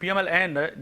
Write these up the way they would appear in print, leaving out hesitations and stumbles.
PMLN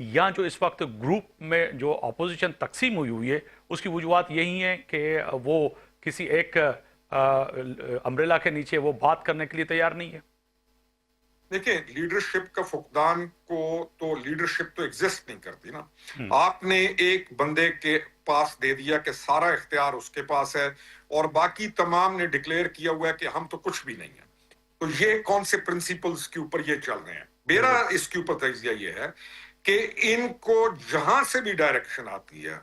یا جو اس وقت گروپ میں جو اپوزیشن تقسیم ہوئی ہے اس کی وجوہات یہی ہیں کہ وہ کسی ایک امبریلا کے نیچے وہ بات کرنے کے لیے تیار نہیں ہے؟ دیکھیں لیڈرشپ کا فقدان کو تو لیڈرشپ تو ایگزسٹ نہیں کرتی نا. آپ نے ایک بندے کے پاس دے دیا کہ سارا اختیار اس کے پاس ہے اور باقی تمام نے ڈکلیئر کیا ہوا ہے کہ ہم تو کچھ بھی نہیں ہیں. تو یہ کون سے پرنسپلز کے اوپر یہ چل رہے ہیں؟ میرا اس کے اوپر تجزیہ یہ ہے کہ ان کو جہاں سے بھی ڈائریکشن آتی ہے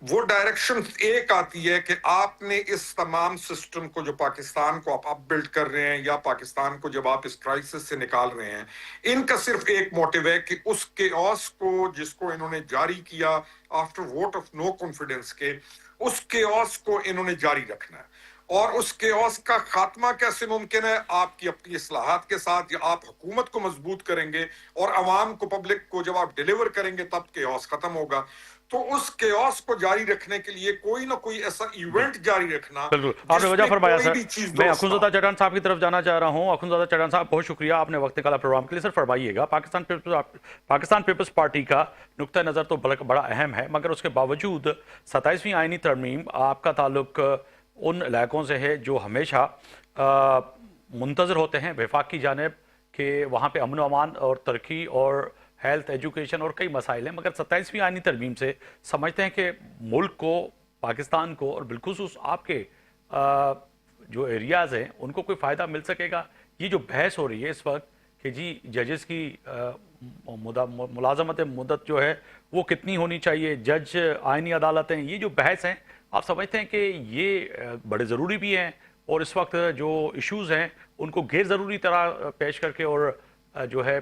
وہ ڈائریکشن ایک آتی ہے کہ آپ نے اس تمام سسٹم کو جو پاکستان کو آپ بلڈ کر رہے ہیں یا پاکستان کو جب آپ اس کرائسس سے نکال رہے ہیں، ان کا صرف ایک موٹیو ہے کہ اس کیوس کو جس کو انہوں نے جاری کیا after vote of no confidence کے، اس کیوس کو انہوں نے جاری رکھنا ہے. اور اس کیوس کا خاتمہ کیسے ممکن ہے؟ آپ کی اپنی اصلاحات کے ساتھ، یا آپ حکومت کو مضبوط کریں گے اور عوام کو، پبلک کو جب آپ ڈیلیور کریں گے تب کیوس ختم ہوگا. تو اس کیوس کو جاری رکھنے کے لیے کوئی نہ کوئی ایسا ایونٹ جاری رکھنا بالکل آپ نے جس وجہ میں فرمایا کوئی سر. بھی چیز میں درست نہ اخونزادہ ہو. چٹان صاحب کی طرف جانا چاہ رہا ہوں. اخونزادہ چٹان صاحب بہت شکریہ آپ نے وقت نکالا پروگرام کے لیے. سر فرمائیے گا پاکستان پیپلز پارٹی کا نقطہ نظر تو بڑا اہم ہے، مگر اس کے باوجود 27ویں آئینی ترمیم آپ کا تعلق ان علاقوں سے ہے جو ہمیشہ منتظر ہوتے ہیں وفاق کی جانب کہ وہاں پہ امن و امان اور ترقی اور ہیلتھ ایجوکیشن اور کئی مسائل ہیں، مگر 27ویں آئینی ترمیم سے سمجھتے ہیں کہ ملک کو، پاکستان کو اور بالخصوص آپ کے جو ایریاز ہیں ان کو کوئی فائدہ مل سکے گا؟ یہ جو بحث ہو رہی ہے اس وقت کہ جی ججز کی ملازمت مدت جو ہے وہ کتنی ہونی چاہیے، جج آئینی عدالتیں، یہ جو بحث ہیں آپ سمجھتے ہیں کہ یہ بڑے ضروری بھی ہیں اور اس وقت جو ایشوز ہیں ان کو غیر ضروری طرح پیش کر کے اور جو ہے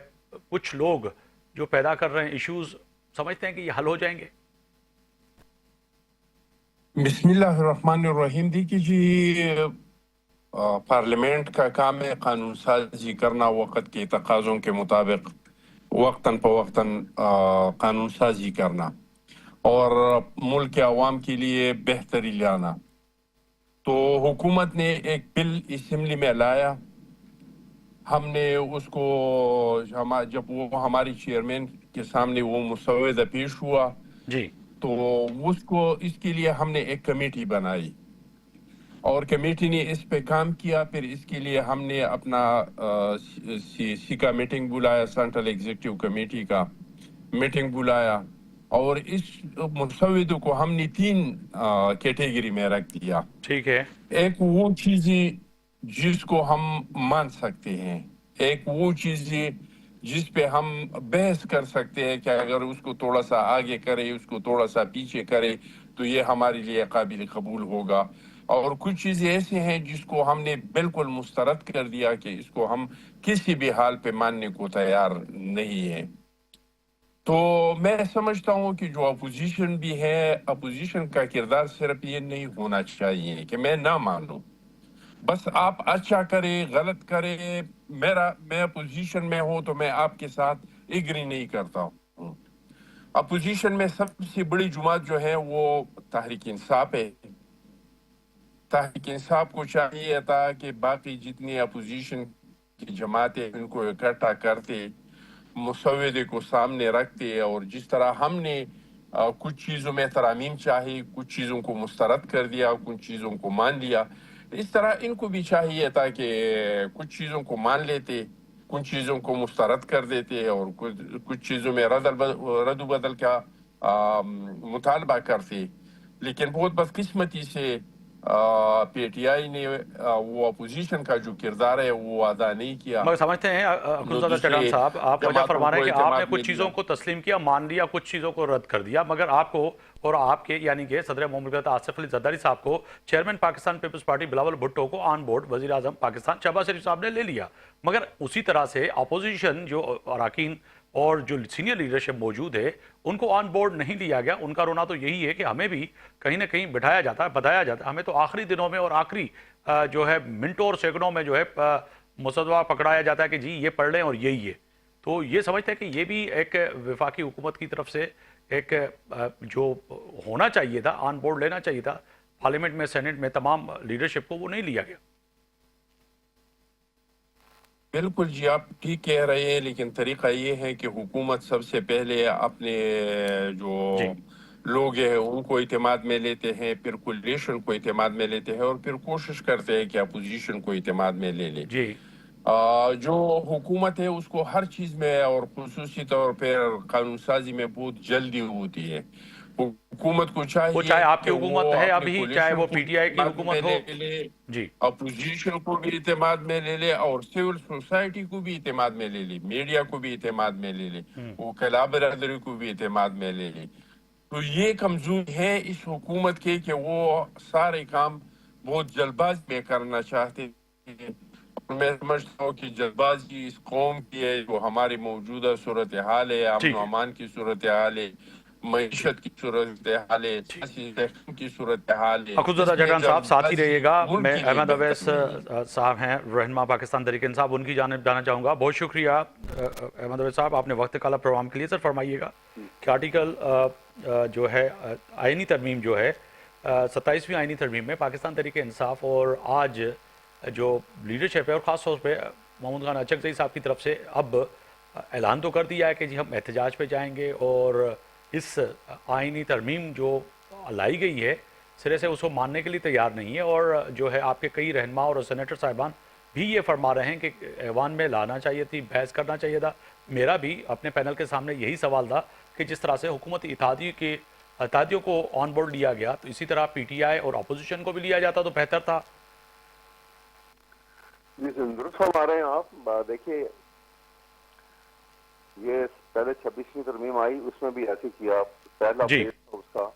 کچھ لوگ جو پیدا کر رہے ہیں ایشوز، سمجھتے ہیں کہ یہ حل ہو جائیں گے؟ بسم اللہ الرحمن الرحیم. دیکھیے جی، پارلیمنٹ کا کام ہے قانون سازی کرنا، وقت کے تقاضوں کے مطابق وقتاً فوقتاً قانون سازی کرنا اور ملک کے عوام کے لیے بہتری لانا. تو حکومت نے ایک بل اسمبلی میں لایا، ہم نے اس کو جب وہ ہماری چیئرمین کے سامنے وہ مسودہ پیش ہوا جی تو اس کے لیے ہم نے ایک کمیٹی بنائی اور کمیٹی نے اس پہ کام کیا. پھر اس کے لیے ہم نے اپنا سی کا میٹنگ بلایا، سینٹرل ایگزیکٹو کمیٹی کا میٹنگ بلایا اور اس مسودے کو ہم نے 3 کیٹیگری میں رکھ دیا. ٹھیک ہے. ایک وہ چیزیں جس کو ہم مان سکتے ہیں، ایک وہ چیزیں جس پہ ہم بحث کر سکتے ہیں کہ اگر اس کو تھوڑا سا آگے کرے، اس کو تھوڑا سا پیچھے کرے تو یہ ہمارے لیے قابل قبول ہوگا. اور کچھ چیزیں ایسے ہیں جس کو ہم نے بالکل مسترد کر دیا کہ اس کو ہم کسی بھی حال پہ ماننے کو تیار نہیں ہیں. تو میں سمجھتا ہوں کہ جو اپوزیشن بھی ہے، اپوزیشن کا کردار صرف یہ نہیں ہونا چاہیے کہ میں نہ مانوں، بس آپ اچھا کرے غلط کرے، میں اپوزیشن میں ہوں تو میں آپ کے ساتھ ایگری نہیں کرتا ہوں. اپوزیشن میں سب سے بڑی جماعت جو ہے وہ تحریک انصاف ہے. تحریک انصاف کو چاہیے تھا کہ باقی جتنی اپوزیشن کی جماعتیں ان کو اکٹھا کرتے، مسودے کو سامنے رکھتے اور جس طرح ہم نے کچھ چیزوں میں ترامیم چاہی، کچھ چیزوں کو مسترد کر دیا، کچھ چیزوں کو مان لیا، اس طرح ان کو بھی چاہیے تھا کہ کچھ چیزوں کو مان لیتے، کچھ چیزوں کو مسترد کر دیتے اور کچھ چیزوں میں رد و بدل کا مطالبہ کرتے. لیکن بہت بدقسمتی سے پی ٹی آئی نے وہ اپوزیشن کا جو کردار ہے وہ ادا نہیں کیا. مگر سمجھتے ہیں اخونزادہ چٹان صاحب، آپ وجہ فرما رہے ہیں کہ آپ نے کچھ چیزوں کو تسلیم کیا، مان لیا، کچھ چیزوں کو رد کر دیا، مگر آپ کو اور آپ کے یعنی کہ صدر مملکت آصف علی زرداری صاحب کو، chairman Pakistan peoples party Bilawal Bhutto کو آن بورڈ وزیر اعظم پاکستان شہباز شریف صاحب نے لے لیا. مگر اسی طرح سے اپوزیشن جو اراکین اور جو سینئر لیڈرشپ موجود ہے ان کو آن بورڈ نہیں لیا گیا. ان کا رونا تو یہی ہے کہ ہمیں بھی کہیں نہ کہیں بٹھایا جاتا ہے، بتایا جاتا ہے، ہمیں تو آخری دنوں میں اور آخری جو ہے منٹوں اور سیکنڈوں میں جو ہے مسودہ پکڑایا جاتا ہے کہ جی یہ پڑھ لیں اور یہی ہے. تو یہ سمجھتے ہیں کہ یہ بھی ایک وفاقی حکومت کی طرف سے ایک جو ہونا چاہیے تھا، آن بورڈ لینا چاہیے تھا پارلیمنٹ میں، سینٹ میں، تمام لیڈرشپ کو، وہ نہیں لیا گیا. بالکل جی آپ ٹھیک کہہ رہے ہیں، لیکن طریقہ یہ ہے کہ حکومت سب سے پہلے اپنے جو جی لوگ ہیں ان کو اعتماد میں لیتے ہیں، پھر کولیشن کو اعتماد میں لیتے ہیں، اور پھر کوشش کرتے ہیں کہ اپوزیشن کو اعتماد میں لے لے۔ جی جو حکومت ہے اس کو ہر چیز میں اور خصوصی طور پر قانون سازی میں بہت جلدی ہوتی ہے۔ حکومت کو وہ چاہیے چاہے آپ کی کہ حکومت وہ ہے اپنے ابھی، چاہے کولیشن وہ کو پی بھی ٹی آئی کی اعتماد میں حکومت ہو۔ لے لے، جی اپوزیشن کو بھی اعتماد میں لے لے، اور سول سوسائٹی کو بھی اعتماد میں لے لے، میڈیا کو بھی اعتماد میں لے لے، وکلاء برادری کو بھی اعتماد میں لے لے۔ تو یہ کمزوری ہے اس حکومت کے کہ وہ سارے کام بہت جلد باز میں کرنا چاہتے ہیں۔ میں سمجھتا ہوں کہ جلد بازی اس قوم کی ہے، جو ہماری موجودہ صورتحال ہے، امن و ٹھیک ہے امان کی صورتحال ہے، معیشت کی صورتحال ہے، ٹھیک۔ سیاسی تحقیق کی صورتحال ہے، اخذ اس میں جگان صاحب جلد ساتھ ہی رہیے بازی گا، ملک میں کے لیے احمد بہتر اویس نہیں ہے۔ صاحب ہیں رہنما پاکستان تحریک انصاف، ان کی جانب جانا چاہوں گا۔ بہت شکریہ احمد اویس صاحب، آپ نے وقت نکالا پروگرام کے لیے۔ سر فرمائیے گا کہ آرٹیکل جو ہے آئینی ترمیم جو ہے 27ویں آئینی ترمیم میں پاکستان تحریک انصاف اور آج جو لیڈرشپ ہے، اور خاص طور پہ محمود خان اچکزئی صاحب کی طرف سے اب اعلان تو کر دیا ہے کہ جی ہم احتجاج پہ جائیں گے، اور اس آئینی ترمیم جو لائی گئی ہے سرے سے اس کو ماننے کے لیے تیار نہیں ہے، اور جو ہے آپ کے کئی رہنما اور سینیٹر صاحبان بھی یہ فرما رہے ہیں کہ ایوان میں لانا چاہیے تھی، بحث کرنا چاہیے تھا۔ میرا بھی اپنے پینل کے سامنے یہی سوال تھا کہ جس طرح سے حکومتی اتحادیوں کو آن بورڈ لیا گیا، تو اسی طرح پی ٹی آئی اور اپوزیشن کو بھی لیا جاتا تو بہتر تھا۔ جی درست فرما رہے ہیں آپ۔ دیکھیے یہ پہلے 26ویں ترمیم آئی، اس میں بھی ایسے کیا۔ پہلا جی فیز تھا اس کا،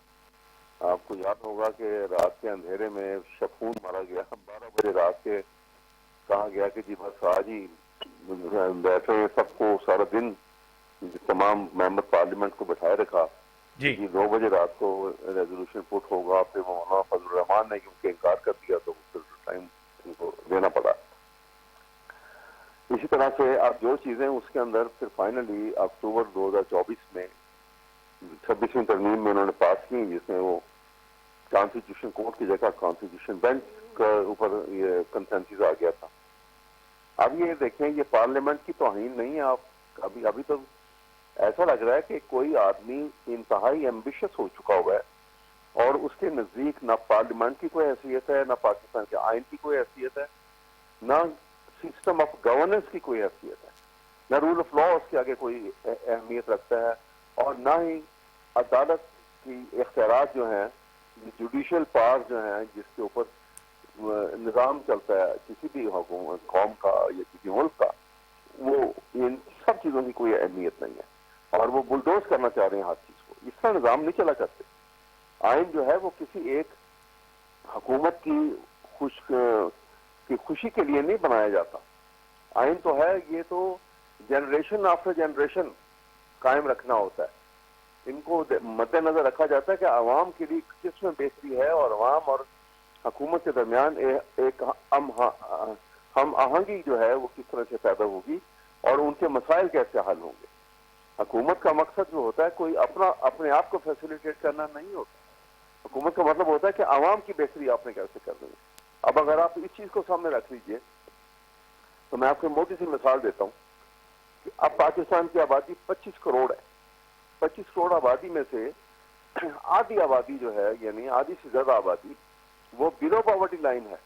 آپ کو یاد ہوگا کہ رات کے اندھیرے میں شخون مارا گیا، 12 بجے رات کے کہا گیا کہ جی بس آج ہی بیٹھے سب کو سارا دن، تمام ممبر پارلیمنٹ کو بٹھائے رکھا کہ جی جی 2 بجے رات کو ریزولوشن پٹ ہوگا۔ پھر مولانا فضل الرحمان نے کیونکہ انکار کر دیا تو پھر ٹائم ان کو دینا پڑا۔ اسی طرح سے اب جو چیزیں اس کے اندر پھر فائنلی اکتوبر 2024 میں 26ویں ترمیم میں انہوں نے پاس کی، جس میں وہ کانسٹیٹیوشن کورٹ کی جگہ کانسٹیٹیوشن بینچ کے اوپر یہ کنسنسس آ گیا تھا۔ اب یہ دیکھیں یہ پارلیمنٹ کی توہین نہیں ہے۔ آپ ابھی تو ایسا لگ رہا ہے کہ کوئی آدمی انتہائی ایمبیشس ہو چکا ہوا ہے، اور اس کے نزدیک نہ پارلیمنٹ کی کوئی حیثیت ہے، نہ پاکستان کے آئین کی کوئی حیثیت ہے، نہ سسٹم آف گورننس کی کوئی حیثیت ہے، نہ رول آف لا اس کے آگے کوئی اہمیت رکھتا ہے، اور نہ ہی عدالت کی اختیارات جو ہیں، جوڈیشل پاور جو ہیں جس کے اوپر نظام چلتا ہے کسی بھی حکومت قوم کا یا کسی ملک کا، وہ ان سب چیزوں کی کوئی اہمیت نہیں ہے، اور وہ بلڈوز کرنا چاہ رہے ہیں ہر چیز کو۔ اس کا نظام نہیں چلا کرتے۔ آئین جو ہے وہ کسی ایک حکومت کی خوشی کے لیے نہیں بنایا جاتا۔ آئین تو ہے، یہ تو جنریشن آفٹر جنریشن قائم رکھنا ہوتا ہے۔ ان کو مد نظر رکھا جاتا ہے کہ عوام کے لیے کس میں بہتری ہے، اور عوام اور حکومت کے درمیان ایک ہم آہنگی جو ہے وہ کس طرح سے پیدا ہوگی، اور ان کے مسائل کیسے حل ہوں گے۔ حکومت کا مقصد جو ہوتا ہے کوئی اپنے آپ کو فیسیلیٹیٹ کرنا نہیں ہوتا۔ حکومت کا مطلب ہوتا ہے کہ عوام کی بہتری آپ نے کیسے کرنی ہے۔ اب اگر آپ اس چیز کو سامنے رکھ لیجئے تو میں آپ کو موٹی سی مثال دیتا ہوں کہ اب پاکستان کی آبادی 25 کروڑ ہے۔ 25 کروڑ آبادی میں سے آدھی آبادی جو ہے، یعنی آدھی سے زیادہ آبادی، وہ بلو پاورٹی لائن ہے۔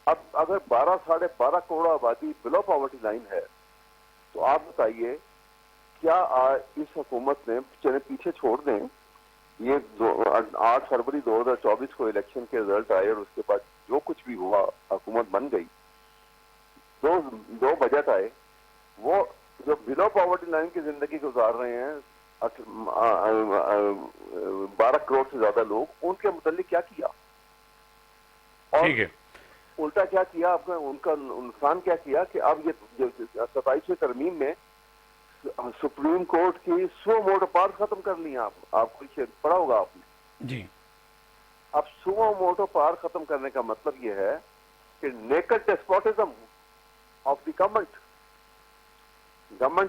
اب اگر 12.5 کروڑ آبادی بلو پاورٹی لائن ہے تو آپ بتائیے کیا اس حکومت نے، چلے پیچھے چھوڑ دیں یہ 8 فروری 2024 کو الیکشن کے رزلٹ آئے اور اس کے بعد جو کچھ بھی ہوا، حکومت بن گئی، دو بجٹ آئے، وہ جو بلو پاورٹی لائن کی زندگی گزار رہے ہیں 12 کروڑ سے زیادہ لوگ، ان کے متعلق کیا کیا، اور ٹھیک ہے الٹا کیا کیا، ان کا نقصان کیا کیا کہ اب یہ 27ویں ترمیم میں سپریم کورٹ کی 100 موٹو پار ختم کر لی ہیں۔ آپ کو پڑھا ہوگا آپ نے۔ جی اب 100 موٹو پار ختم کرنے کا مطلب یہ ہے کہ naked despotism of the government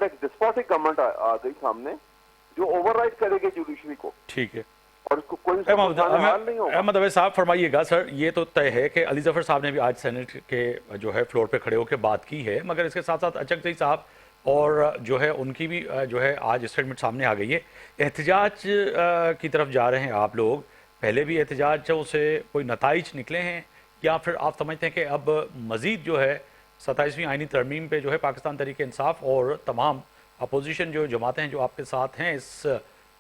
ایک ڈسپوٹک گورنمنٹ آ گئی سامنے جو اوور رائڈ کرے گی جوڈیشری کو۔ ٹھیک ہے اور اس کو کوئی حال نہیں ہوگا. احمد اویس صاحب فرمائیے گا. سر یہ تو طے ہے کہ علی ظفر صاحب نے بھی آج سینٹ کے جو ہے فلور پہ کھڑے ہو کے بات کی ہے, مگر اس کے ساتھ ساتھ اچکزئی صاحب اور جو ہے ان کی بھی جو ہے آج اسٹیٹمنٹ سامنے آ گئی ہے. احتجاج کی طرف جا رہے ہیں آپ لوگ, پہلے بھی احتجاجوں سے کوئی نتائج نکلے ہیں یا پھر آپ سمجھتے ہیں کہ اب مزید جو ہے 27ویں آئینی ترمیم پہ جو ہے پاکستان تحریک انصاف اور تمام اپوزیشن جو جماعتیں ہیں جو آپ کے ساتھ ہیں اس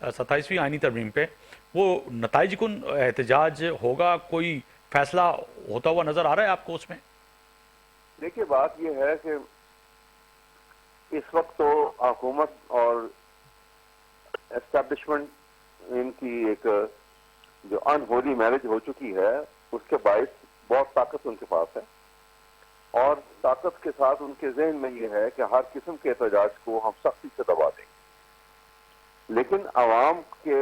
27ویں آئینی ترمیم پہ, وہ نتائج کن احتجاج ہوگا؟ کوئی فیصلہ ہوتا ہوا نظر آ رہا ہے آپ کو اس میں؟ دیکھیے بات یہ ہے کہ اس وقت تو حکومت اور اسٹیبلشمنٹ ان کی ایک جو ان ہولی میرج ہو چکی ہے, اس کے باعث بہت طاقت ان کے پاس ہے, اور طاقت کے ساتھ ان کے ذہن میں یہ ہے کہ ہر قسم کے احتجاج کو ہم سختی سے دبا دیں گے. لیکن عوام کے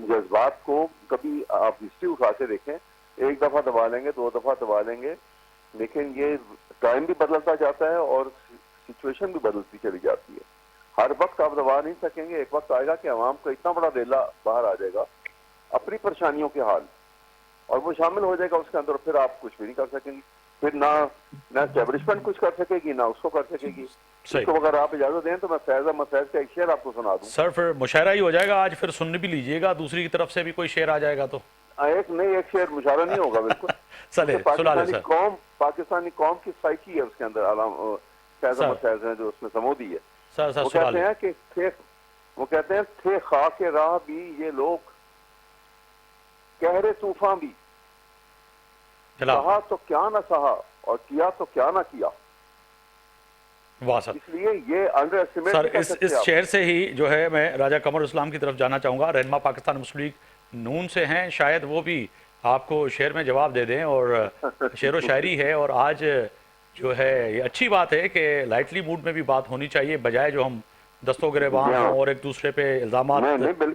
جذبات کو کبھی آپ ہسٹری اٹھا کے دیکھیں, ایک دفعہ دبا لیں گے, 2 دفعہ دبا لیں گے, لیکن یہ ٹائم بھی بدلتا جاتا ہے اور سچویشن بھی بدلتی چلی جاتی ہے. ہر وقت آپ دبا نہیں سکیں گے. ایک وقت آئے گا کہ عوام کا اتنا بڑا ریلا باہر آ جائے گا اپنی پریشانیوں کے حال, اور وہ شامل ہو جائے گا اس کے اندر, پھر آپ کچھ بھی نہیں کر سکیں گے. پھر نہ اسٹیبلشمنٹ کچھ کر سکے گی, نہ اس کو کر سکے گی. اس کو اگر آپ اجازت دیں تو میں فیض احمد فیض کا ایک شعر آپ کو سنا دوں. سر پھر مشاعرہ ہی ہو جائے گا آج, پھر سن بھی لیجئے گا, دوسری کی طرف سے بھی کوئی شعر آ جائے گا تو ایک شعر مشاعرہ نہیں ہوگا بالکل. پاکستانی قوم کی سائیکی ہے اس کے اندر, فیض احمد فیض ہیں جو اس میں سمودی ہے. وہ کہتے ہیں کہ تھے خاک راہ بھی یہ لوگ, کہرے طوفان بھی, کہا تو کیا نہ سہا اور کیا تو کیا نہ کیا. اس لیے یہ انڈر ایسٹیمیٹ سر اس شعر سے ہی جو ہے میں راجہ قمر اسلام کی طرف جانا چاہوں گا. رہنما پاکستان مسلم لیگ نون سے ہیں, شاید وہ بھی آپ کو شعر میں جواب دے دیں, اور شعر و شاعری ہے. اور آج جو ہے یہ اچھی بات ہے کہ لائٹلی موڈ میں بھی بات ہونی چاہیے, بجائے جو ہم دستوں گریبان ہوں اور ایک دوسرے پہ الزامات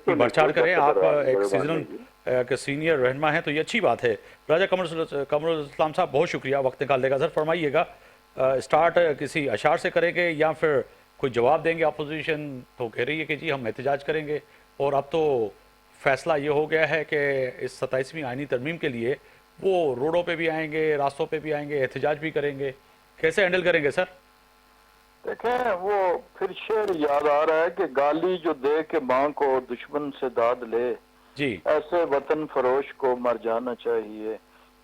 کی بڑھ چڑھ کریں. آپ ایک سیزنل سینئر رہنما ہیں تو یہ اچھی بات ہے. راجہ قمر اسلام صاحب بہت شکریہ وقت نکالنے کا. سر فرمائیے گا, اسٹارٹ کسی اشعار سے کریں گے یا پھر کوئی جواب دیں گے؟ اپوزیشن تو کہہ رہی ہے کہ جی ہم احتجاج کریں گے, اور اب تو فیصلہ یہ ہو گیا ہے کہ اس 27ویں آئینی ترمیم کے لیے وہ روڈوں پہ بھی آئیں گے, راستوں پہ بھی آئیں گے, احتجاج بھی کریں گے. کیسے ہینڈل کریں گے سر؟ دیکھیں, وہ پھر شعر یاد آ رہا ہے کہ گالی جو دے کے ماں کو دشمن سے داد لے, جی ایسے وطن فروش کو مر جانا چاہیے.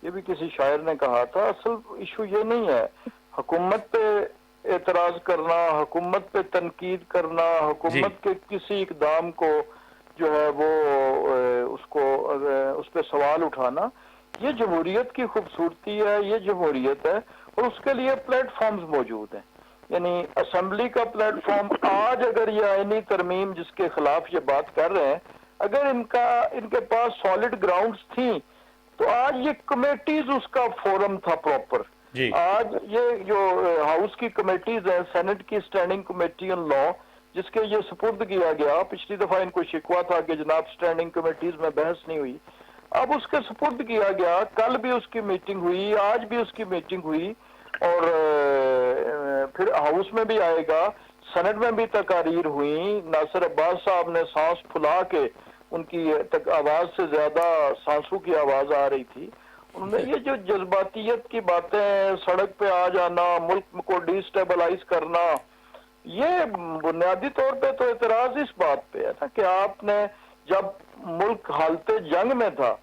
یہ بھی کسی شاعر نے کہا تھا. اصل ایشو یہ نہیں ہے حکومت پہ اعتراض کرنا, حکومت پہ تنقید کرنا, حکومت کے کسی اقدام کو جو ہے وہ اس پہ سوال اٹھانا. یہ جمہوریت کی خوبصورتی ہے, یہ جمہوریت ہے, اور اس کے لیے پلیٹ فارمز موجود ہیں. یعنی اسمبلی کا پلیٹ فارم, آج اگر یہ آئینی ترمیم جس کے خلاف یہ بات کر رہے ہیں, اگر ان کے پاس سالڈ گراؤنڈز تھیں تو آج یہ کمیٹیز اس کا فورم تھا پراپر. آج یہ جو ہاؤس کی کمیٹیز ہیں, سینٹ کی اسٹینڈنگ کمیٹی آن لا, جس کے یہ سپرد کیا گیا, پچھلی دفعہ ان کو شکوہ تھا کہ جناب اسٹینڈنگ کمیٹیز میں بحث نہیں ہوئی, اب اس کے سپرد کیا گیا. کل بھی اس کی میٹنگ ہوئی, آج بھی اس کی میٹنگ ہوئی, اور پھر ہاؤس میں بھی آئے گا, سینٹ میں بھی تقاریر ہوئی. ناصر عباس صاحب نے سانس پھلا کے, ان کی آواز سے زیادہ سانسوں کی آواز آ رہی تھی. انہوں نے یہ جو جذباتیت کی باتیں, سڑک پہ آ جانا, ملک کو ڈی سٹیبلائز کرنا, یہ بنیادی طور پہ تو اعتراض اس بات پہ ہے نا کہ آپ نے جب ملک حالت جنگ میں تھا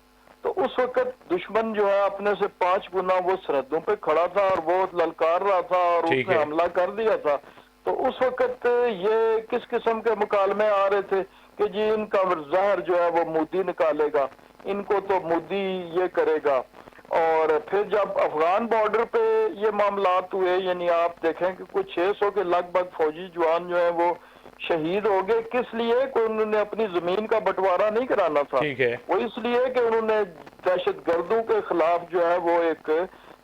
تو اس وقت دشمن جو ہے اپنے سے 5 گنا وہ سرحدوں پہ کھڑا تھا اور وہ للکار رہا تھا اور اس نے حملہ کر دیا تھا. تو اس وقت یہ کس قسم کے مکالمے آ رہے تھے کہ جی ان کا زہر جو ہے وہ مودی نکالے گا, ان کو تو مودی یہ کرے گا. اور پھر جب افغان بارڈر پہ یہ معاملات ہوئے, یعنی آپ دیکھیں کہ کچھ 600 کے لگ بھگ فوجی جوان جو ہیں وہ شہید ہو گئے. کس لیے؟ کہ انہوں نے اپنی زمین کا بٹوارا نہیں کرانا تھا, وہ اس لیے کہ انہوں نے دہشت گردوں کے خلاف جو ہے وہ ایک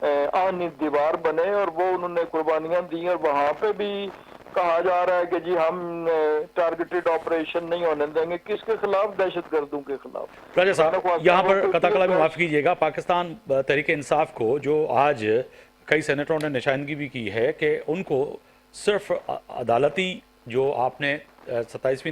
آہنی دیوار بنے, اور وہ انہوں نے قربانیاں دی. اور وہاں پہ بھی کہا جا رہا ہے کہ جی ہم ٹارگیٹڈ آپریشن نہیں ہونے دیں گے. کس کے خلاف؟ دہشت گردوں کے خلاف. راجہ صاحب یہاں پر قطع کلام میں معاف کیجیے گا, پاکستان تحریک انصاف کو جو آج کئی سینیٹروں نے نشاندہی بھی کی ہے کہ ان کو صرف عدالتی جو آپ نے 27ویں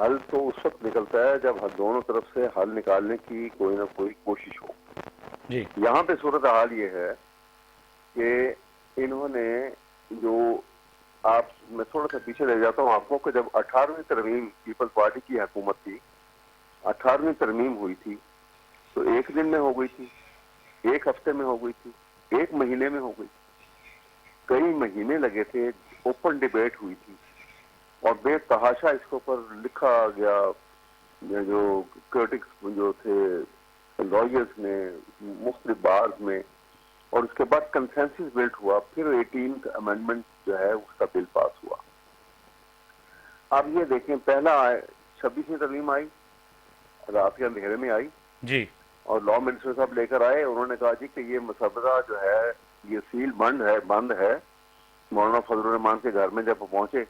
حل تو اس وقت نکلتا ہے جب دونوں طرف سے حل نکالنے کی کوئی نہ کوئی کوشش ہو. جی یہاں پہ صورتحال یہ ہے کہ انہوں نے جو میں تھوڑا سا پیچھے لے جاتا ہوں آپ کو کہ جب 18ویں ترمیم پیپلز پارٹی کی حکومت تھی, 18ویں ترمیم ہوئی تھی تو ایک دن میں ہو گئی تھی, ایک ہفتے میں ہو گئی تھی, ایک مہینے میں ہو گئی, کئی مہینے لگے تھے, اوپن ڈیبیٹ ہوئی تھی اور بے تحاشا اس کے اوپر لکھا گیا. جو کرٹکس جو تھے لائرز نے مختلف بارز میں, اور اس کے بعد کنسنسس بلٹ ہوا, پھر 18th امینڈمنٹ جو ہے اس کا بل پاس ہوا. اب یہ دیکھیں, پہلا 26ویں ترمیم آئی, رات کے اندھیرے میں آئی, جی اور لا منسٹر صاحب لے کر آئے. انہوں نے کہا جی کہ یہ مسودہ جو ہے یہ سیل بند ہے مولانا فضل الرحمان کے گھر میں جب وہ پہنچے,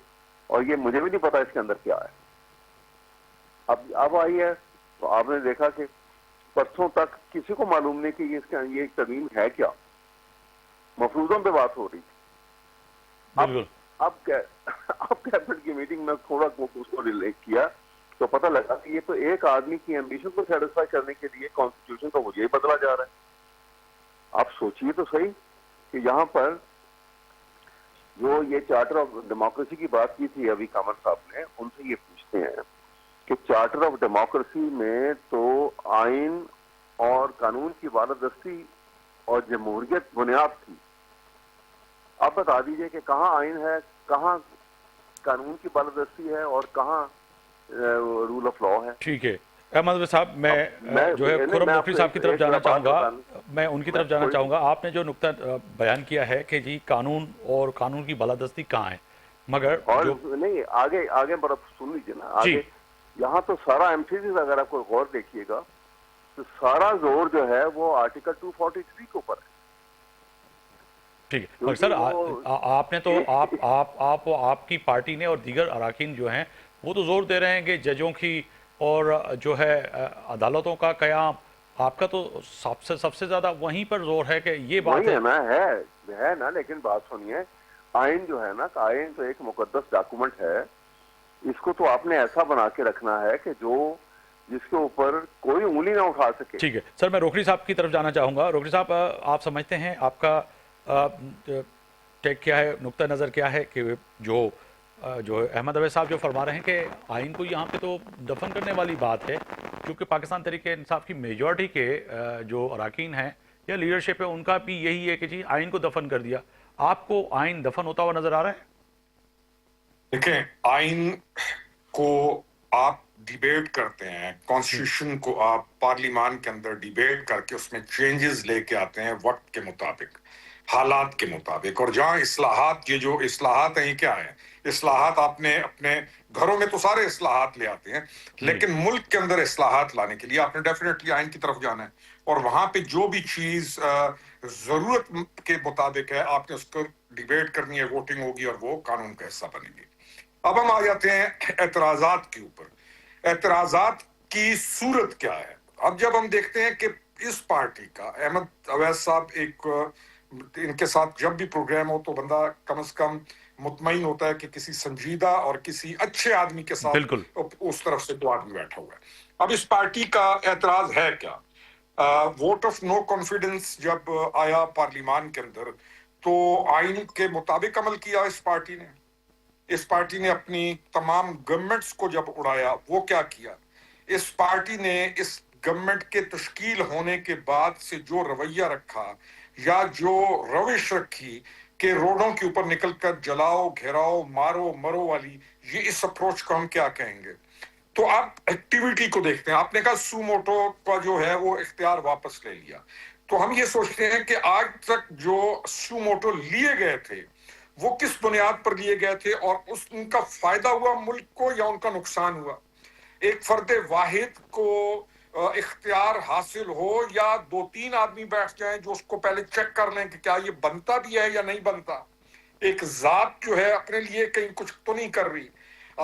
اور یہ مجھے بھی نہیں پتا اس کے اندر کیا ہے. اب آئی ہے تو آپ نے دیکھا کہ پرسوں تک کسی کو معلوم نہیں کہ اس کا یہ ترمیم ہے کیا, مفروضوں پہ بات ہو رہی تھی. بالکل. اب کیبنٹ کی میٹنگ میں تھوڑا اس کو ریلیٹ کیا تو پتہ لگا کہ یہ تو ایک آدمی کی ایمبیشن کو سیٹسفائی کرنے کے لیے کانسٹیٹیوشن کو مجھے ہی بدلا جا رہا ہے. آپ سوچئے تو صحیح کہ یہاں پر جو یہ چارٹر آف ڈیموکریسی کی بات کی تھی ابھی قمر صاحب نے, ان سے یہ پوچھتے ہیں کہ چارٹر آف ڈیموکریسی میں تو آئین اور قانون کی بالادستی اور جمہوریت بنیاد تھی. آپ بتا دیجئے کہ کہاں آئین ہے, کہاں قانون کی بالادستی ہے, اور کہاں رول آف لا ہے. ٹھیک ہے احمد صاحب, میں جو ہے خرم مفتی صاحب کی طرف جانا چاہوں گا, میں ان کی طرف جانا چاہوں گا. آپ نے جو نقطہ بیان کیا ہے کہ جی قانون اور قانون کی بالادستی کہاں ہے, مگر اور جو نہیں آگے بڑا سن لیجیے نا, آگے یہاں تو سارا ایمفیسس اگر آپ کو غور دیکھیے گا تو سارا زور جو ہے وہ آرٹیکل 243 کے اوپر ہے. ٹھیک ہے مگر سر آپ نے تو آپ کی پارٹی نے اور دیگر اراکین جو ہیں وہ تو زور دے رہے ہیں کہ ججوں کی اور جو ہے عدالتوں کا قیام, آپ کا تو سب سے زیادہ وہیں پر زور ہے کہ یہ بات وہی ہے نا. لیکن بات سنیے, آئین جو ہے نا, آئین تو ایک مقدس ڈاکومنٹ ہے. اس کو تو آپ نے ایسا بنا کے رکھنا ہے کہ جس کے اوپر کوئی انگلی نہ اٹھا سکے. ٹھیک ہے سر, میں روکڑی صاحب کی طرف جانا چاہوں گا. روکڑی صاحب, آپ سمجھتے ہیں, آپ کا ٹیک کیا ہے, نقطہ نظر کیا ہے کہ جو احمد عویس صاحب جو فرما رہے ہیں کہ آئین کو یہاں پہ تو دفن کرنے والی بات ہے, کیونکہ پاکستان تحریک انصاف کی میجورٹی کے جو اراکین ہیں یا لیڈرشپ ہے ان کا بھی یہی ہے کہ جی آئین کو دفن کر دیا. آپ کو آئین دفن ہوتا ہوا نظر آ رہا ہے؟ دیکھیں, آئین کو آپ ڈیبیٹ کرتے ہیں, کانسٹیٹیوشن کو آپ پارلیمان کے اندر ڈیبیٹ کر کے اس میں چینجز لے کے آتے ہیں وقت کے مطابق, حالات کے مطابق. اور جہاں اصلاحات, یہ جو اصلاحات ہیں یہ کیا ہیں؟ اصلاحات آپ نے اپنے گھروں میں تو سارے اصلاحات لے آتے ہیں, لیکن ملک کے اندر اصلاحات لانے کے لیے آپ نے ڈیفینیٹلی آئین کی طرف جانا ہے, اور وہاں پہ جو بھی چیز ضرورت کے مطابق ہے آپ نے اس کو ڈیبیٹ کرنی ہے, ووٹنگ ہوگی اور وہ قانون کا حصہ بنے گی. اب ہم آ جاتے ہیں اعتراضات کے اوپر. اعتراضات کی صورت کیا ہے؟ اب جب ہم دیکھتے ہیں کہ اس پارٹی کا احمد عویس صاحب, ایک ان کے ساتھ جب بھی پروگرام ہو تو بندہ کم از کم مطمئن ہوتا ہے کہ کسی سنجیدہ اور کسی اچھے آدمی کے ساتھ بالکل اس طرف سے دو آدمی بیٹھا ہوا ہے. اب اس پارٹی کا اعتراض ہے کیا؟ ووٹ آف نو کانفیڈنس جب آیا پارلیمان کے اندر تو آئین کے مطابق عمل کیا اس پارٹی نے. اس پارٹی نے اپنی تمام گورنمنٹس کو جب اڑایا, وہ کیا کیا؟ اس پارٹی نے اس گورنمنٹ کے تشکیل ہونے کے بعد سے جو رویہ رکھا یا جو روش رکھی کہ روڈوں کے اوپر نکل کر جلاؤ, گھیراؤ, مارو مرو والی, یہ اس اپروچ کو ہم کیا کہیں گے؟ تو آپ ایکٹیویٹی کو دیکھتے ہیں. آپ نے کہا سو موٹو کا جو ہے وہ اختیار واپس لے لیا, تو ہم یہ سوچتے ہیں کہ آج تک جو سو موٹو لیے گئے تھے وہ کس بنیاد پر لیے گئے تھے, اور ان کا فائدہ ہوا ملک کو یا ان کا نقصان ہوا؟ ایک فرد واحد کو اختیار حاصل ہو یا 2-3 آدمی بیٹھ جائیں جو اس کو پہلے چیک کر لیں کہ کیا یہ بنتا بھی ہے یا نہیں بنتا. ایک ذات جو ہے اپنے لیے کہیں کچھ تو نہیں کر رہی.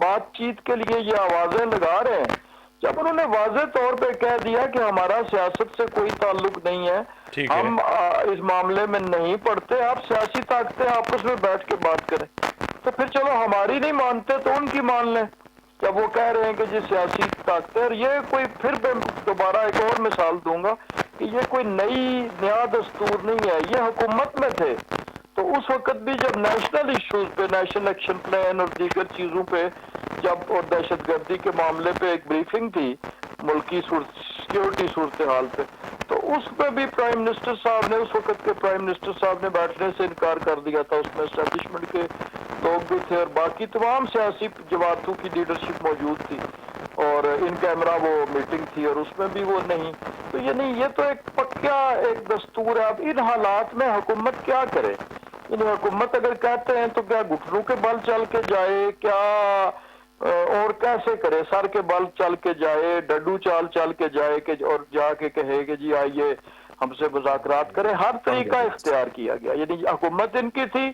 بات چیت کے لیے یہ آوازیں لگا رہے ہیں، جب انہوں نے واضح طور پہ کہہ دیا کہ ہمارا سیاست سے کوئی تعلق نہیں ہے، ٹھیک ہے، ہم اس معاملے میں نہیں پڑھتے، آپ سیاسی طاقتیں آپس میں بیٹھ کے بات کریں، تو پھر چلو ہماری نہیں مانتے تو ان کی مان لیں جب وہ کہہ رہے ہیں کہ جی سیاسی طاقتیں. اور یہ کوئی پھر میں دوبارہ ایک اور مثال دوں گا کہ یہ کوئی نیا دستور نہیں ہے، یہ حکومت میں تھے تو اس وقت بھی جب نیشنل ایشوز پہ، نیشنل ایکشن پلان اور دیگر چیزوں پہ جب، اور دہشت گردی کے معاملے پہ ایک بریفنگ تھی ملکی سیکیورٹی صورتحال پہ، تو اس پہ بھی پرائم منسٹر صاحب نے، اس وقت کے پرائم منسٹر صاحب نے بیٹھنے سے انکار کر دیا تھا. اس میں اسٹیبلشمنٹ کے لوگ بھی تھے اور باقی تمام سیاسی جماعتوں کی لیڈرشپ موجود تھی اور ان کیمرہ وہ میٹنگ تھی اور اس میں بھی وہ نہیں. تو یہ تو ایک پکا ایک دستور ہے. اب ان حالات میں حکومت کیا کرے؟ حکومت اگر کہتے ہیں تو کیا گھٹنوں کے بل چل کے جائے، کیا اور کیسے کرے؟ سر کے بل چل کے جائے، ڈڈو چال چل کے جائے کہ اور جا کے کہے کہ جی آئیے ہم سے مذاکرات کریں؟ ہر طریقہ اختیار کیا گیا. یعنی حکومت ان کی تھی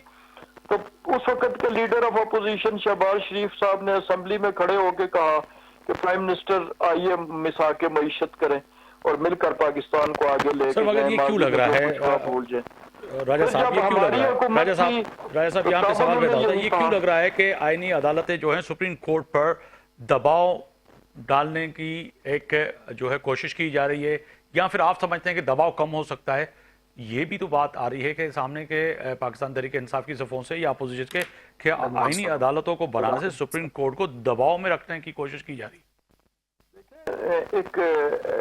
تو اس وقت کے لیڈر آف اپوزیشن شہباز شریف صاحب نے اسمبلی میں کھڑے ہو کے کہا کہ پرائم منسٹر آئیے مساک معیشت کریں اور مل کر پاکستان کو آگے لے کے مگر یہ کیوں لگ رہا ہے بھول جائیں. راجہ صاحب، یہ کیوں لگ رہا ہے؟ راجہ صاحب یہاں پہ سوال پیدا ہوتا ہے، یہ کیوں لگ رہا ہے کہ آئینی عدالتیں جو ہیں سپریم کورٹ پر دباؤ ڈالنے کی ایک جو ہے کوشش کی جا رہی ہے، یا پھر آپ سمجھتے ہیں کہ دباؤ کم ہو سکتا ہے؟ یہ بھی تو بات آ رہی ہے کہ سامنے کے پاکستان تحریک انصاف کی صفوں سے یا اپوزیشن کے کہ آئینی عدالتوں کو بنانے سے سپریم کورٹ کو دباؤ میں رکھنے کی کوشش کی جا رہی ہے. ایک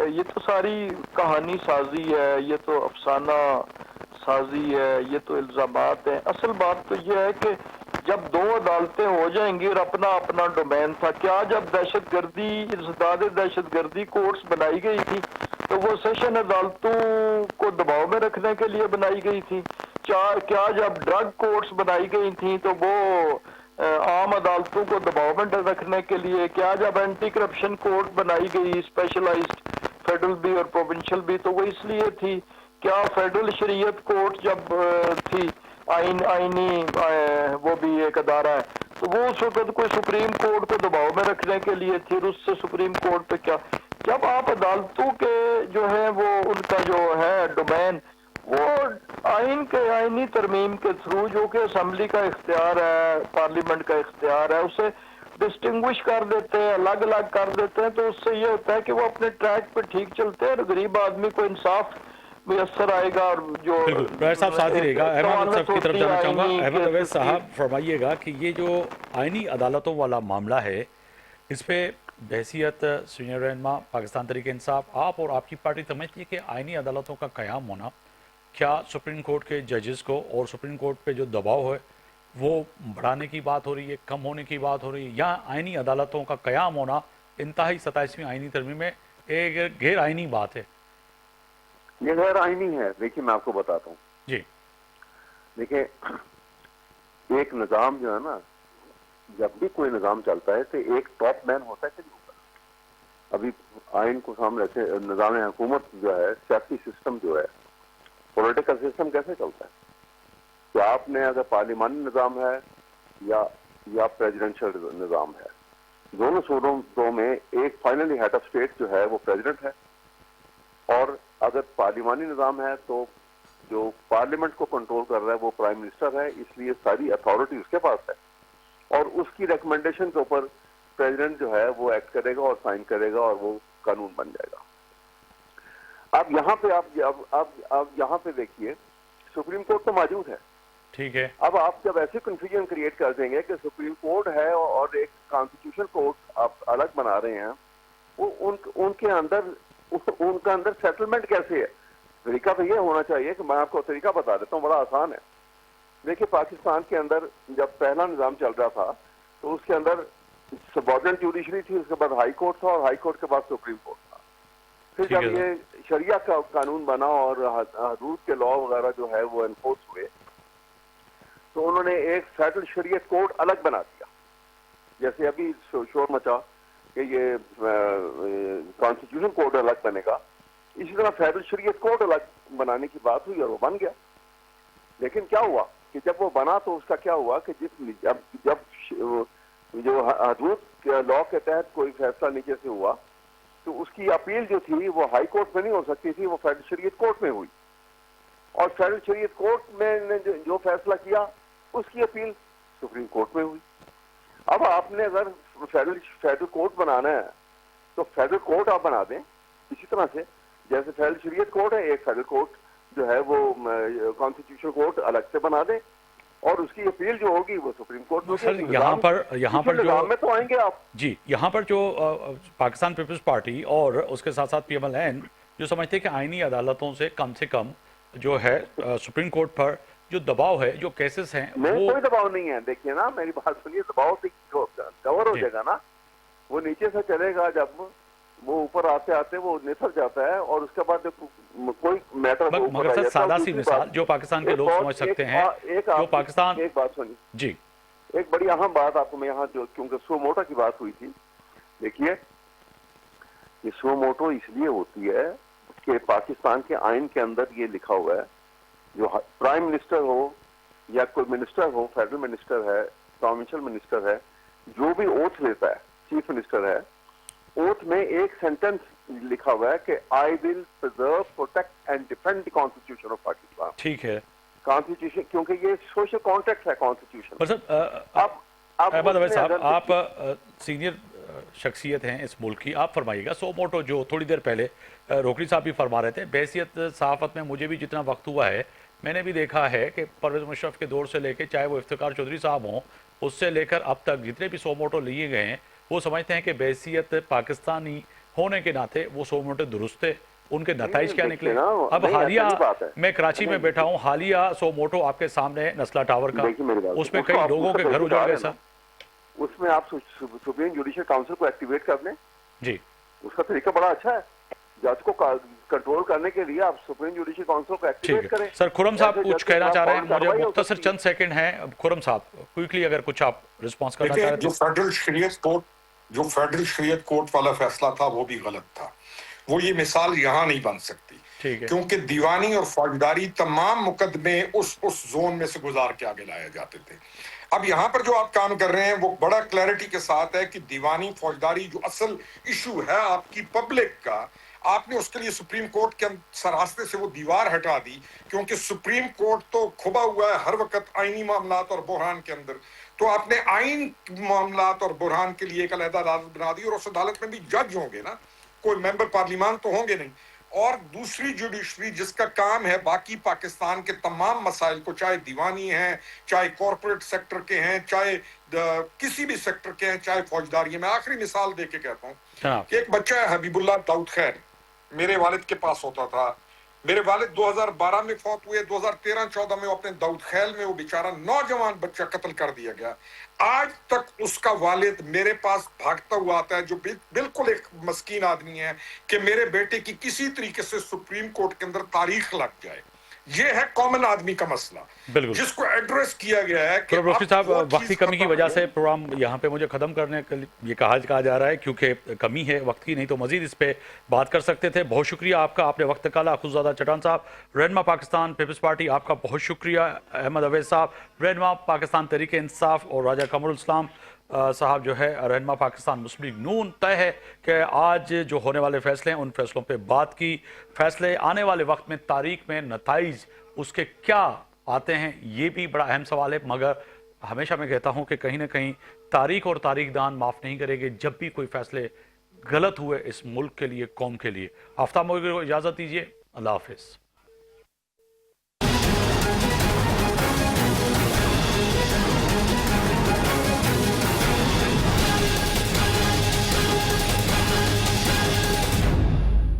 یہ تو ساری کہانی سازی ہے، یہ تو افسانہ سازی ہے، یہ تو الزامات ہیں. اصل بات تو یہ ہے کہ جب دو عدالتیں ہو جائیں گی اور اپنا اپنا ڈومین تھا، کیا جب دہشت گردی، انسداد دہشت گردی کورٹس بنائی گئی تھی تو وہ سیشن عدالتوں کو دباؤ میں رکھنے کے لیے بنائی گئی تھی؟ کیا جب ڈرگ کورٹس بنائی گئی تھیں تو وہ عام عدالتوں کو دباؤ میں رکھنے کے لیے؟ کیا جب اینٹی کرپشن کورٹ بنائی گئی اسپیشلائزڈ فیڈرل بھی اور پروونشل بھی تو وہ اس لیے تھی؟ کیا فیڈرل شریعت کورٹ جب تھی آئینی وہ بھی ایک ادارہ ہے تو وہ اس وقت کوئی سپریم کورٹ کو دباؤ میں رکھنے کے لیے تھی؟ اور اس سے سپریم کورٹ پہ کیا؟ جب آپ عدالتوں کے جو ہے وہ ان کا جو ہے ڈومین وہ آئین کے آئینی ترمیم کے تھرو، جو کہ اسمبلی کا اختیار ہے، پارلیمنٹ کا اختیار ہے، اسے ڈسٹنگوش کر دیتے ہیں، الگ الگ کر دیتے ہیں، تو اس سے یہ ہوتا ہے کہ وہ اپنے ٹریک پہ ٹھیک چلتے ہیں اور غریب آدمی کو انصاف میسر آئے گا. اور جو بالکل صاحب ساتھ ہی رہے گا. احمد صاحب کی طرف جانا چاہوں گا. احمد اویس صاحب فرمائیے گا کہ یہ جو آئینی عدالتوں والا معاملہ ہے، اس پہ بحیثیت سینئر رہنما پاکستان تحریک انصاف، آپ اور آپ کی پارٹی سمجھتی ہے کہ آئینی عدالتوں کا قیام ہونا کیا سپریم کورٹ کے ججز کو اور سپریم کورٹ پہ جو دباؤ ہے وہ بڑھانے کی بات ہو رہی ہے، کم ہونے کی بات ہو رہی ہے، یا آئینی عدالتوں کا قیام ہونا انتہائی 27ویں آئینی ترمیم میں ایک غیر آئینی بات ہے؟ یہ غیر آئینی ہے. دیکھیے میں آپ کو بتاتا ہوں. جی دیکھیں ایک نظام جو ہے نا، جب بھی کوئی نظام چلتا ہے تو ایک ٹاپ مین ہوتا ہے کہ نہیں ہوتا. ابھی آئین کو سامنے رکھے، نظام حکومت جو ہے، سیاسی سسٹم جو ہے، پولیٹیکل سسٹم کیسے چلتا ہے کہ آپ نے اگر پارلیمانی نظام ہے یا پریزیڈنشل نظام ہے، دونوں صورتوں میں ایک فائنلی ہیڈ آف اسٹیٹ جو ہے وہ پریزیڈنٹ ہے، اور اگر پارلیمانی نظام ہے تو جو پارلیمنٹ کو کنٹرول کر رہا ہے وہ پرائم منسٹر ہے. اس لیے ساری اتھارٹی اس کے پاس ہے اور اس کی ریکمنڈیشن کے اوپر پریزیڈنٹ جو ہے وہ ایکٹ کرے گا اور سائن کرے گا اور وہ قانون بن جائے گا. اب یہاں پہ آپ یہاں پہ دیکھیے سپریم کورٹ تو موجود ہے. ٹھیک ہے. اب آپ جب ایسے کنفیوژن کریٹ کر دیں گے کہ سپریم کورٹ ہے اور ایک کانسٹیٹیوشن کورٹ آپ الگ بنا رہے ہیں، وہ ان کے اندر سیٹلمنٹ کیسے ہے؟ طریقہ تو یہ ہونا چاہیے کہ میں آپ کو طریقہ بتا دیتا ہوں، بڑا آسان ہے. دیکھیے پاکستان کے اندر جب پہلا نظام چل رہا تھا تو اس کے اندر سبارڈنیٹ جوڈیشری تھی، اس کے بعد ہائی کورٹ تھا اور ہائی کورٹ کے بعد سپریم کورٹ تھا. پھر جب یہ شریعہ کا قانون بنا اور حدود کے لا وغیرہ جو ہے وہ انفورس ہوئے تو انہوں نے ایک سیٹل شریعت کوڈ الگ بنا دیا. جیسے ابھی شور مچا کہ یہ کانسٹیٹیوشن کوڈ الگ بنے گا، اسی طرح فیڈرل شریعت کوڈ الگ بنانے کی بات ہوئی اور وہ بن گیا. لیکن کیا ہوا کہ جب وہ بنا تو اس کا کیا ہوا کہ جب جو حدود لا کے تحت کوئی فیصلہ نیچے سے ہوا تو اس کی اپیل جو تھی وہ ہائی کورٹ میں نہیں ہو سکتی تھی، وہ فیڈرل شریعت کورٹ میں ہوئی، اور فیڈرل شریعت کورٹ میں نے جو فیصلہ کیا اس کی اپیل سپریم کورٹ میں ہوئی۔ اب آپ نے اگر فیڈرل کورٹ بنانا ہے تو فیڈرل کورٹ آپ بنا دیں اسی طرح سے جیسے فیڈرل شریعت کورٹ ہے، ایک فیڈرل کورٹ جو ہے وہ کانسٹیٹیوشن کورٹ الگ سے بنا دیں، اور اس کی اپیل جو ہوگی وہ سپریم کورٹ میں سر یہاں پر جو نظام میں تو آئیں گے آپ۔ جی یہاں پر جو پاکستان پیپلز پارٹی اور اس کے ساتھ ساتھ پی ایم ایل این جو سمجھتے ہیں کہ آئینی عدالتوں سے کم جو ہے سپریم کورٹ پر جو دباؤ ہے، جو کیسز ہیں نہیں، کوئی دباؤ نہیں ہے۔ دیکھیے نا، میری بات سنیے، دباؤ سے کور ہو جائے گا نا، وہ نیچے سے چلے گا، جب وہ اوپر آتے آتے وہ نثر جاتا ہے، اور اس کے بعد کوئی میٹر مگر سر سادہ سی مثال جو پاکستان کے لوگ سمجھ سکتے ہیں، جو پاکستان ایک بات سنیے، جی ایک بڑی اہم بات آپ کو میں یہاں جو کیونکہ سو موٹو کی بات ہوئی تھی، دیکھیے یہ سو موٹو اس لیے ہوتی ہے کہ پاکستان کے آئین کے اندر یہ لکھا ہوا ہے، جو پرائم منسٹر ہو یا کوئی منسٹر ہو، فیڈرل منسٹر ہے، پروونشل منسٹر ہے، جو بھی اوتھ لیتا ہے، چیف منسٹر ہے، اوتھ میں ایک سینٹنس لکھا ہوا ہے کہ I will preserve, protect and defend the constitution of Pakistan. ٹھیک ہے کانسٹیٹیوشن، کیونکہ یہ سوشل کانٹریکٹ ہے کانسٹیٹیوشن۔ پر سر احمد عویز صاحب، آپ سینئر شخصیت ہیں اس ملک کی، آپ فرمائیے گا سو موٹو جو تھوڑی دیر پہلے روکڑی صاحب بھی فرما رہے تھے، بحیثیت صحافت میں مجھے بھی جتنا وقت ہوا ہے میں نے بھی دیکھا ہے کہ پرویز مشرف کے دور سے لے کے چاہے وہ افتخار چودھری صاحب ہوں، اس سے لے کر اب تک جتنے بھی سو موٹو لیے گئے ہیں وہ سمجھتے ہیں کہ بحیثیت پاکستانی ہونے کے ناطے وہ سو موٹو درست ہے، ان کے نتائج کیا نکلے؟ اب حالیہ میں کراچی میں بیٹھا ہوں، حالیہ سو موٹو آپ کے سامنے ہے نسلا ٹاور کا، اس میں کئی لوگوں کے گھر اجڑ گئے سر۔ اس میں آپ سپریم جوڈیشل کاؤنسل کو ایکٹیویٹ کر دیں، جی اس کا طریقہ بڑا اچھا ہے، جج کو کنٹرول کرنے کے لیے آپ سپریم جوڈیشل کاؤنسل کو ایکٹیویٹ ٹھیک ہے کریں۔ سر، خرم صاحب کچھ کہنا چاہ رہے ہیں، مجھے مختصر چند سیکنڈ ہیں، خرم صاحب کوئکلی اگر کچھ آپ رسپانس کرنا چاہ رہے جو فیڈرل شریعت کورٹ والا فیصلہ تھا وہ بھی غلط تھا، وہ یہ مثال یہاں نہیں بن سکتی، کیونکہ دیوانی اور فوجداری تمام مقدمے اس زون میں سے گزار کے آگے لائے جاتے تھے۔ اب یہاں پر جو آپ کام کر رہے ہیں وہ بڑا کلیئرٹی کے ساتھ ہے کہ دیوانی فوجداری جو اصل ایشو ہے آپ کی پبلک کا، آپ نے اس کے لیے سپریم کورٹ کے راستے سے وہ دیوار ہٹا دی، کیونکہ سپریم کورٹ تو کھبا ہوا ہے ہر وقت آئینی معاملات اور بحران کے اندر، تو آپ نے آئین معاملات اور بحران کے لیے ایک علیحدہ عدالت بنا دی، اور اس عدالت میں بھی جج ہوں گے نا، کوئی ممبر پارلیمان تو ہوں گے نہیں، اور دوسری جوڈیشری جس کا کام ہے باقی پاکستان کے تمام مسائل کو، چاہے دیوانی ہیں، چاہے کارپوریٹ سیکٹر کے ہیں، چاہے کسی بھی سیکٹر کے ہیں، چاہے فوجداری ہیں۔ میں آخری مثال دے کے کہتا ہوں کہ ایک بچہ ہے حبیب اللہ داؤد خیر، میرے والد کے پاس ہوتا تھا، میرے والد 2012 میں فوت ہوئے، 2013-14 میں وہ اپنے داؤد خیل میں وہ بیچارہ نوجوان بچہ قتل کر دیا گیا، آج تک اس کا والد میرے پاس بھاگتا ہوا آتا ہے، جو بالکل ایک مسکین آدمی ہے، کہ میرے بیٹے کی کسی طریقے سے سپریم کورٹ کے اندر تاریخ لگ جائے۔ یہ ہے کامن آدمی کا مسئلہ جس کو ایڈریس کیا گیا ہے کہ روکڑی صاحب وقت کی کمی کی وجہ سے پروگرام یہاں پہ مجھے ختم کرنے کے لیے یہ کہا جا رہا ہے، کیونکہ کمی ہے وقت کی، نہیں تو مزید اس پہ بات کر سکتے تھے۔ بہت شکریہ آپ کا، آپ نے وقت نکالا۔ خودزادہ چٹان صاحب، رہنما پاکستان پیپلز پارٹی، آپ کا بہت شکریہ۔ احمد عویز صاحب، رہنما پاکستان تحریک انصاف، اور راجہ قمر الاسلام صاحب جو ہے رہنما پاکستان مسلم لیگ نون۔ طے ہے کہ آج جو ہونے والے فیصلے ہیں ان فیصلوں پہ بات کی، فیصلے آنے والے وقت میں تاریخ میں نتائج اس کے کیا آتے ہیں یہ بھی بڑا اہم سوال ہے، مگر ہمیشہ میں کہتا ہوں کہ کہیں نہ کہیں تاریخ اور تاریخ دان معاف نہیں کرے گے جب بھی کوئی فیصلے غلط ہوئے اس ملک کے لیے، قوم کے لیے۔ آفتاب موغل کو اجازت دیجیے، اللہ حافظ۔